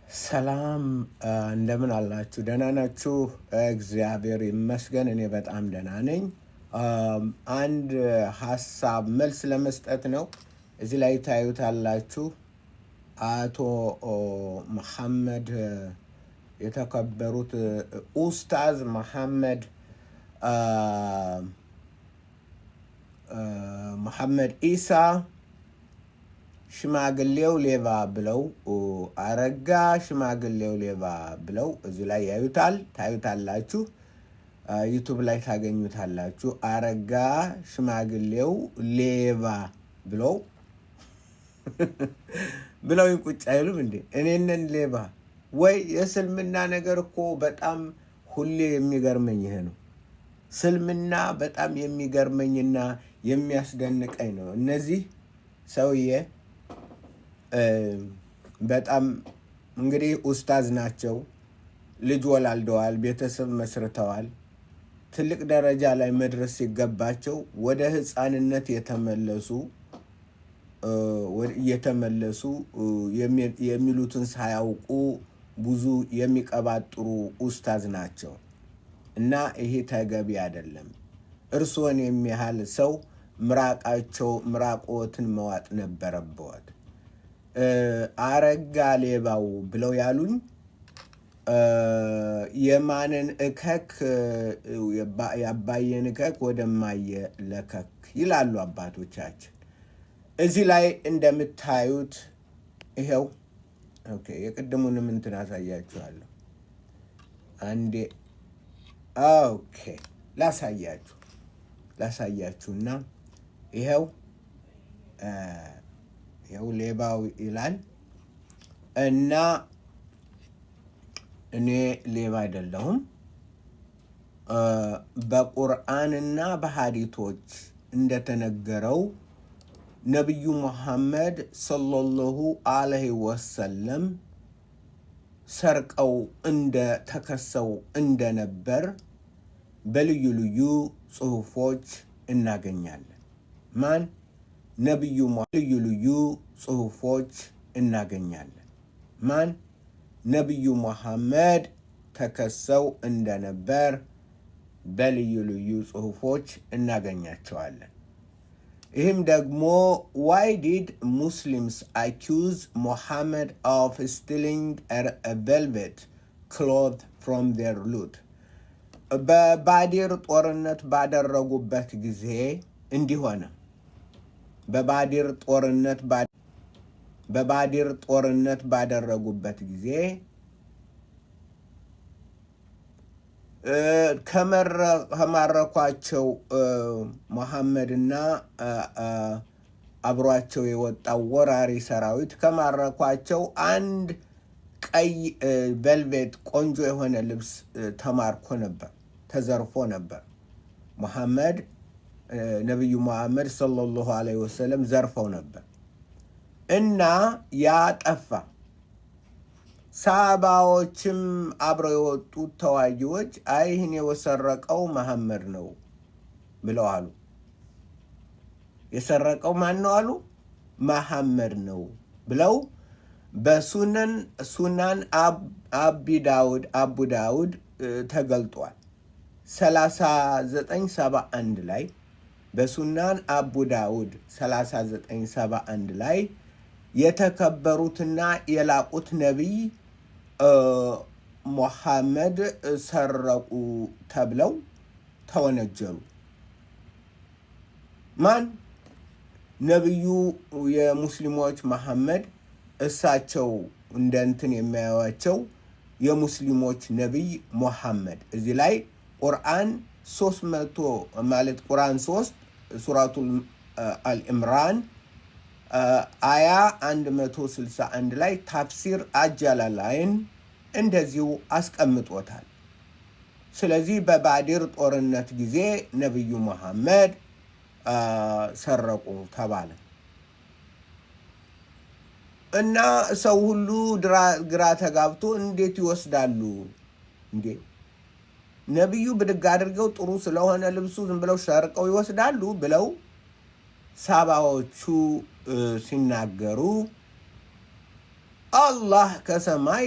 ሰላም እንደምን አላችሁ? ደህና ናችሁ? እግዚአብሔር ይመስገን እኔ በጣም ደህና ነኝ። አንድ ሀሳብ መልስ ለመስጠት ነው። እዚህ ላይ ታዩታላችሁ። አቶ መሐመድ የተከበሩት ኡስታዝ መሐመድ ኢሳ ሽማግሌው ሌባ ብለው አረጋ ሽማግሌው ሌባ ብለው እዚህ ላይ ታዩታላችሁ። ዩቱብ ላይ ታገኙታላችሁ። አረጋ ሽማግሌው ሌባ ብለው ብለው ቁጭ አይሉም እንዴ? እኔንን ሌባ ወይ? የስልምና ነገር እኮ በጣም ሁሌ የሚገርመኝ ይሄ ነው። ስልምና በጣም የሚገርመኝና የሚያስደንቀኝ ነው። እነዚህ ሰውዬ በጣም እንግዲህ ኡስታዝ ናቸው። ልጅ ወላልደዋል፣ ቤተሰብ መስርተዋል። ትልቅ ደረጃ ላይ መድረስ ሲገባቸው ወደ ህፃንነት እየተመለሱ የሚሉትን ሳያውቁ ብዙ የሚቀባጥሩ ኡስታዝ ናቸው እና ይሄ ተገቢ አይደለም። እርስዎን የሚያህል ሰው ምራቆትን መዋጥ ነበረበት። አረጋ ሌባው ብለው ያሉኝ የማንን እከክ ያባየን እከክ ወደማየ ለከክ ይላሉ አባቶቻችን። እዚህ ላይ እንደምታዩት ይሄው የቅድሙንም እንትን አሳያችኋለሁ። አንዴ ላሳያችሁና ይሄው ሌባው ይላል እና እኔ ሌባ አይደለሁም። በቁርአንና በሐዲቶች እንደተነገረው ነቢዩ ሙሐመድ ሰለላሁ ዐለይሂ ወሰለም ሰርቀው ተከሰው እንደነበር በልዩ ልዩ ጽሑፎች እናገኛለን። ልዩ ልዩ ጽሑፎች እናገኛለን። ነቢዩ ሙሐመድ ተከሰው እንደነበር በልዩ ልዩ ጽሑፎች እናገኛቸዋለን። ይህም ደግሞ why did Muslims accuse Muhammad of stealing a velvet cloth from their loot? በባዲር ጦርነት ባደረጉበት ጊዜ እንዲሆነ በባዲር ጦርነት ባደረጉበት ጊዜ ከማረኳቸው መሐመድና አብሯቸው የወጣው ወራሪ ሰራዊት ከማረኳቸው አንድ ቀይ ቬልቬት ቆንጆ የሆነ ልብስ ተዘርፎ ነበር። ነቢዩ ሙሐመድ ሰለላሁ ዐለይሂ ወሰለም ዘርፈው ነበር እና ያ ጠፋ። ሳባዎችም አብረው የወጡት ተዋጊዎች ይህን የሰረቀው መሐመድ ነው ብለው አሉ። የሰረቀው ማን ነው አሉ? መሐመድ ነው ብለው በሱናን አቡ ዳውድ ተገልጧል። 3971 ላይ በሱናን አቡ ዳውድ 3971 ላይ የተከበሩትና የላቁት ነቢይ ሙሐመድ ሰረቁ ተብለው ተወነጀሉ። ነቢዩ የሙስሊሞች መሐመድ እሳቸው እንደ እንትን የሚያዩዋቸው የሙስሊሞች ነቢይ ሙሐመድ። እዚህ ላይ ቁርአን 300 ማለት ቁርአን 3 ሱራቱል አልኢምራን አያ 161 ላይ ታፍሲር አጃላላይን እንደዚሁ አስቀምጦታል። ስለዚህ በባዲር ጦርነት ጊዜ ነቢዩ ሙሐመድ ሰረቁ ተባለ እና ሰው ሁሉ ግራ ተጋብቶ እንዴት ይወስዳሉ እንዴ? ነቢዩ ብድግ አድርገው ጥሩ ስለሆነ ልብሱ ዝም ብለው ሰርቀው ይወስዳሉ ብለው ሳባዎቹ ሲናገሩ አላህ ከሰማይ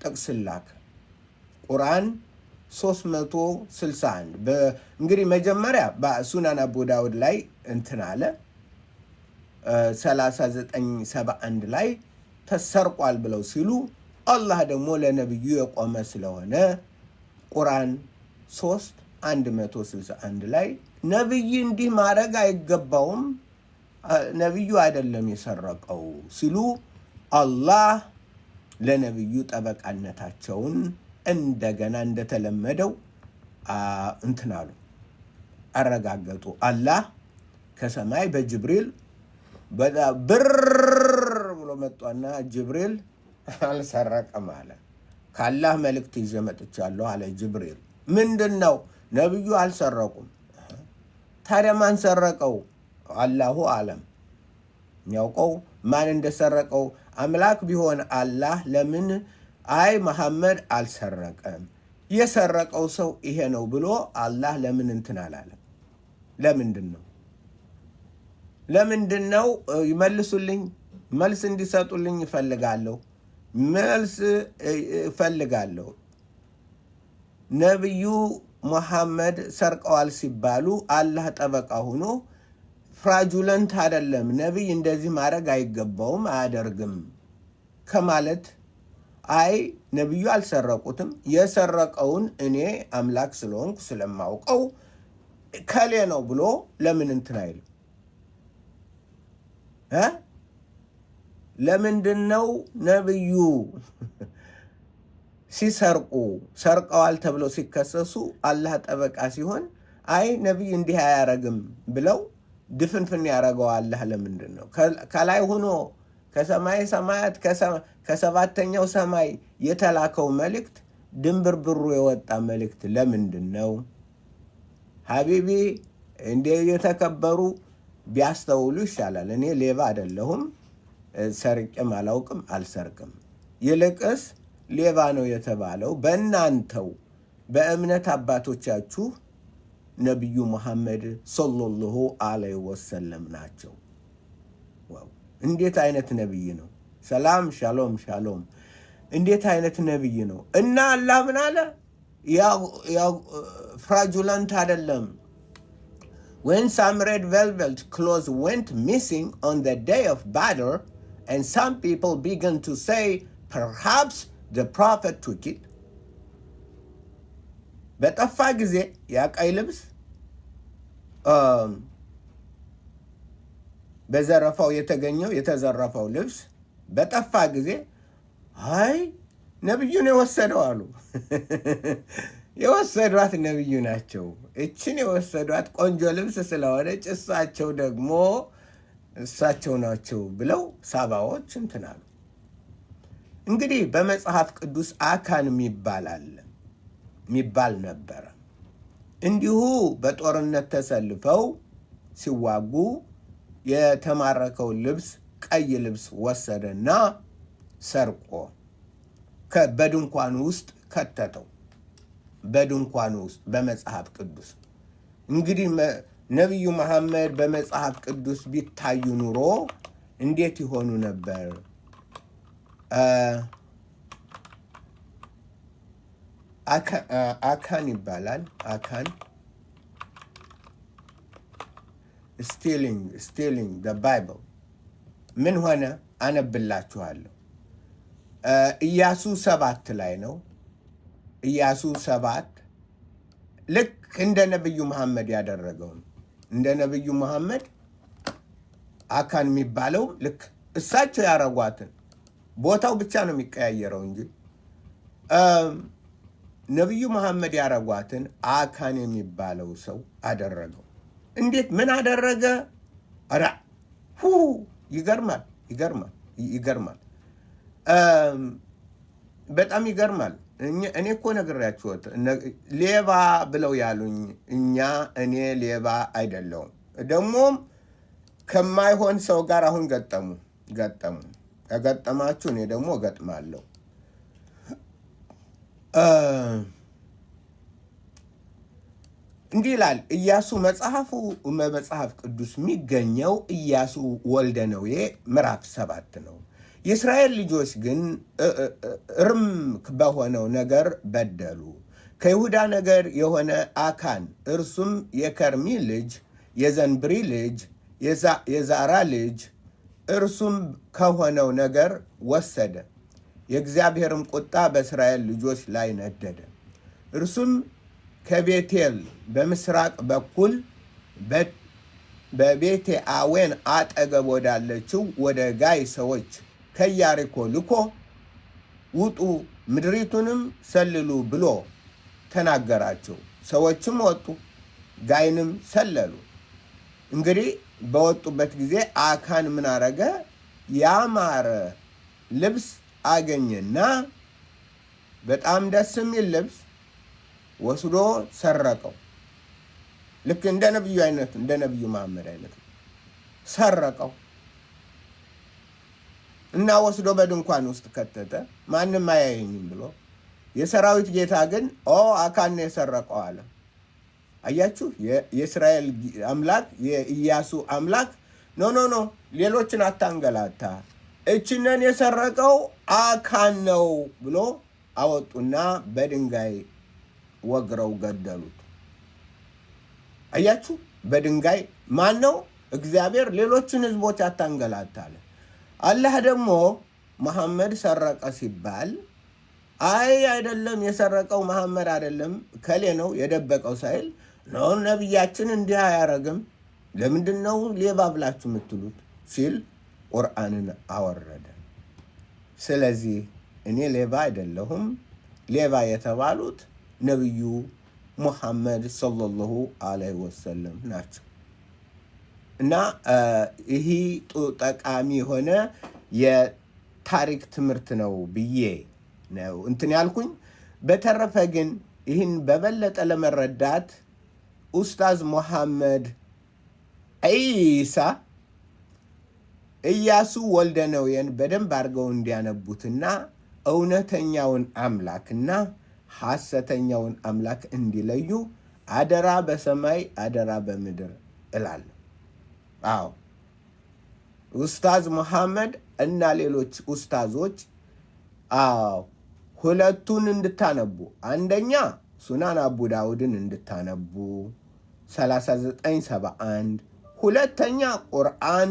ጥቅስ ላከ። ቁርአን 361 እንግዲህ መጀመሪያ በሱናን አቡ ዳውድ ላይ እንትን አለ 3971 ላይ ተሰርቋል ብለው ሲሉ አላህ ደግሞ ለነብዩ የቆመ ስለሆነ ቁርአን 3161 ላይ ነብይ እንዲህ ማድረግ አይገባውም፣ ነብዩ አይደለም የሰረቀው ሲሉ አላህ ለነብዩ ጠበቃነታቸውን እንደገና እንደተለመደው እንትን አሉ፣ አረጋገጡ። አላህ ከሰማይ በጅብሪል ብር ብሎ መጣና ጅብሪል አልሰረቀም አለ። ካላህ መልእክት ይዤ መጥቻለሁ አለ ጅብሪል። ምንድነው? ነብዩ አልሰረቁም። ታዲያ ማን ሰረቀው? አላሁ አለም። የሚያውቀው ማን እንደሰረቀው አምላክ ቢሆን አላህ ለምን አይ መሐመድ አልሰረቀም የሰረቀው ሰው ይሄ ነው ብሎ አላህ ለምን እንትን አላለም? ለምንድን ነው? ይመልሱልኝ። መልስ እንዲሰጡልኝ እፈልጋለሁ። ነብዩ መሐመድ ሰርቀዋል ሲባሉ አላህ ጠበቃ ሆኖ ፍራጁለንት አይደለም፣ ነብይ እንደዚህ ማድረግ አይገባውም አያደርግም ከማለት አይ ነብዩ አልሰረቁትም፣ የሰረቀውን እኔ አምላክ ስለሆንኩ ስለማውቀው ከሌ ነው ብሎ ለምን እንትን አይልም? ለምንድነው ነብዩ ሲሰርቁ ሰርቀዋል ተብለው ሲከሰሱ አላህ ጠበቃ ሲሆን አይ ነብይ እንዲህ አያረግም ብለው ድፍንፍን ያረገው አላህ ለምንድን ነው? ከላይ ሆኖ ከሰማይ ሰማያት ከሰባተኛው ሰማይ የተላከው መልእክት ድንብርብሩ የወጣ መልእክት ለምንድን ነው? ሀቢቢ እንደ የተከበሩ ቢያስተውሉ ይሻላል። እኔ ሌባ አይደለሁም፣ ሰርቄም አላውቅም፣ አልሰርቅም። ይልቅስ ሌባ ነው የተባለው በእናንተው በእምነት አባቶቻችሁ ነቢዩ መሐመድ ሰለላሁ ዐለይሂ ወሰለም ናቸው። እንዴት አይነት ነብይ ነው? ሰላም ሻሎም ሻሎም። እንዴት አይነት ነብይ ነው? እና አላህ ምን አለ? ያው ፍራጁላንት አይደለም። When some red velvet clothes went missing on the day of Badr, and some people began to say, perhaps the prophet took it. በጠፋ ጊዜ ያ ቀይ ልብስ በዘረፋው የተዘረፈው ልብስ በጠፋ ጊዜ አይ ነብዩን የወሰደው አሉ። የወሰዷት ነብዩ ናቸው። እችን የወሰዷት ቆንጆ ልብስ ስለሆነች እሳቸው ደግሞ እሳቸው ናቸው ብለው ሳባዎች እንትን አሉ። እንግዲህ በመጽሐፍ ቅዱስ አካን የሚባል ነበረ። እንዲሁ በጦርነት ተሰልፈው ሲዋጉ የተማረከው ልብስ ቀይ ልብስ ወሰደና ሰርቆ በድንኳኑ ውስጥ ከተተው። በድንኳኑ ውስጥ በመጽሐፍ ቅዱስ እንግዲህ ነቢዩ መሐመድ በመጽሐፍ ቅዱስ ቢታዩ ኑሮ እንዴት ይሆኑ ነበር? አካን ይባላል። አካን stealing the Bible ምን ሆነ? አነብላችኋለሁ። ኢያሱ 7 ላይ ነው። ኢያሱ 7 ልክ እንደ ነብዩ መሐመድ ያደረገው ነው። እንደ ነብዩ መሐመድ አካን የሚባለው ልክ እሳቸው ያረጓትን ቦታው ብቻ ነው የሚቀያየረው እንጂ ነብዩ መሐመድ ያረጓትን አካን የሚባለው ሰው አደረገው። እንዴት ምን አደረገ? አራ ይገርማል። በጣም ይገርማል። እኔ እኮ ነግሬያችሁት ሌባ ብለው ያሉኝ እኔ ሌባ አይደለሁም። ደግሞም ከማይሆን ሰው ጋር አሁን ገጠሙ። ከገጠማችሁ እኔ ደግሞ እገጥማለሁ። እንዲህ ይላል ኢያሱ መጽሐፍ ቅዱስ የሚገኘው ኢያሱ ወልደ ነዌ ምዕራፍ 7 ነው። የእስራኤል ልጆች ግን እርም በሆነው ነገር በደሉ። ከይሁዳ ነገር የሆነ አካን እርሱም የከርሚ ልጅ የዘንብሪ ልጅ የዛራ ልጅ እርሱም ከሆነው ነገር ወሰደ። የእግዚአብሔርም ቁጣ በእስራኤል ልጆች ላይ ነደደ። እርሱም ከቤቴል በምስራቅ በኩል በቤቴ አዌን አጠገብ ወዳለችው ወደ ጋይ ሰዎች ከያሪኮ ልኮ ውጡ፣ ምድሪቱንም ሰልሉ ብሎ ተናገራቸው። ሰዎችም ወጡ፣ ጋይንም ሰለሉ። እንግዲህ በወጡበት ጊዜ አካን ምን አረገ? ያማረ ልብስ አገኘና በጣም ደስ የሚል ልብስ ወስዶ ሰረቀው። ልክ እንደ ነቢዩ መሐመድ አይነት ሰረቀው እና ወስዶ በድንኳን ውስጥ ከተተ። ማንም አያየኝም ብሎ የሰራዊት ጌታ ግን አካን ነው የሰረቀው አለ። አያችሁ፣ የእስራኤል አምላክ የኢያሱ አምላክ ኖ ሌሎችን አታንገላታ፣ እችነን የሰረቀው አካን ነው ብሎ አወጡና በድንጋይ ወግረው ገደሉት። አያችሁ፣ በድንጋይ ማን ነው? እግዚአብሔር ሌሎችን ህዝቦች አታንገላታ አለ። አላህ ደግሞ መሐመድ ሰረቀ ሲባል አይደለም የሰረቀው መሐመድ አይደለም ከሌ ነው የደበቀው ሳይል ነው ነቢያችን እንዲህ አያረግም፣ ለምንድን ነው ሌባ ብላችሁ የምትሉት ሲል ቁርአንን አወረደ። ስለዚህ እኔ ሌባ አይደለሁም፣ ሌባ የተባሉት ነቢዩ ሙሐመድ ሰለላሁ ዐለይሂ ወሰለም ናቸው። እና ይህ ጠቃሚ የሆነ የታሪክ ትምህርት ነው ብዬ ነው እንትን ያልኩኝ። በተረፈ ግን ይህን በበለጠ ለመረዳት ኡስታዝ መሐመድ ዒሳ ኢያሱ ወልደ ነዌን በደንብ አድርገው እንዲያነቡትና እውነተኛውን አምላክና ሐሰተኛውን አምላክ እንዲለዩ አደራ በሰማይ አደራ በምድር እላለሁ። አዎ ኡስታዝ መሐመድ እና ሌሎች ኡስታዞች ሁለቱን እንድታነቡ፣ አንደኛ ሱናን አቡ ዳውድን እንድታነቡ 3971፣ ሁለተኛ ቁርአን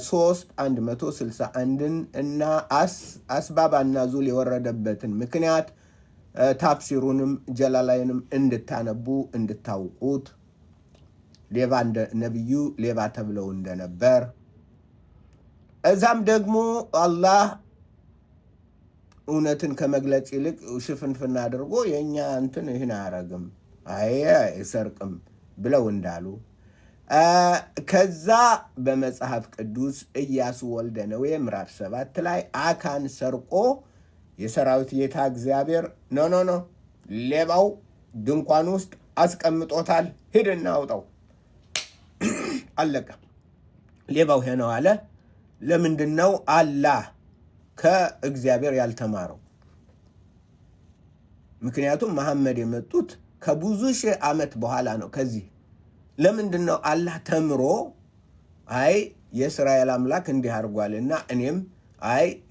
3:161 እና አስባባና ዙል የወረደበትን ምክንያት ታፍሲሩንም ጀላላይንም እንድታነቡ እንድታውቁት፣ ነቢዩ ሌባ ተብለው እንደነበር፣ እዛም ደግሞ አላህ እውነትን ከመግለጽ ይልቅ ሽፍንፍና አድርጎ የእኛ እንትን ይህን አያረግም አይሰርቅም ብለው እንዳሉ፣ ከዛ በመጽሐፍ ቅዱስ ኢያሱ ወልደ ነዌ ምዕራፍ 7 ላይ አካን ሰርቆ የሰራዊት ጌታ እግዚአብሔር ኖ ሌባው ድንኳን ውስጥ አስቀምጦታል፣ ሂድና አውጣው፣ አለቀ። ሌባው ይሄ ነው አለ። ለምንድን ነው አላህ ከእግዚአብሔር ያልተማረው? ምክንያቱም መሐመድ የመጡት ከብዙ ሺህ ዓመት በኋላ ነው። ከዚህ ለምንድን ነው አላህ ተምሮ የእስራኤል አምላክ እንዲህ አድርጓልና እኔም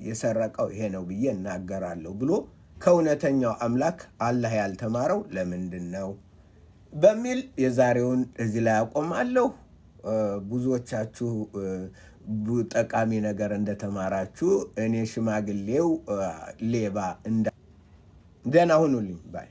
የሰረቀው ይሄ ነው ብዬ እናገራለሁ ብሎ ከእውነተኛው አምላክ አላህ ያልተማረው ለምንድን ነው በሚል የዛሬውን እዚህ ላይ አቆማለሁ። ብዙዎቻችሁ ጠቃሚ ነገር እንደተማራችሁ እኔ ሽማግሌው ሌባ ደህና ሁኑልኝ ባይ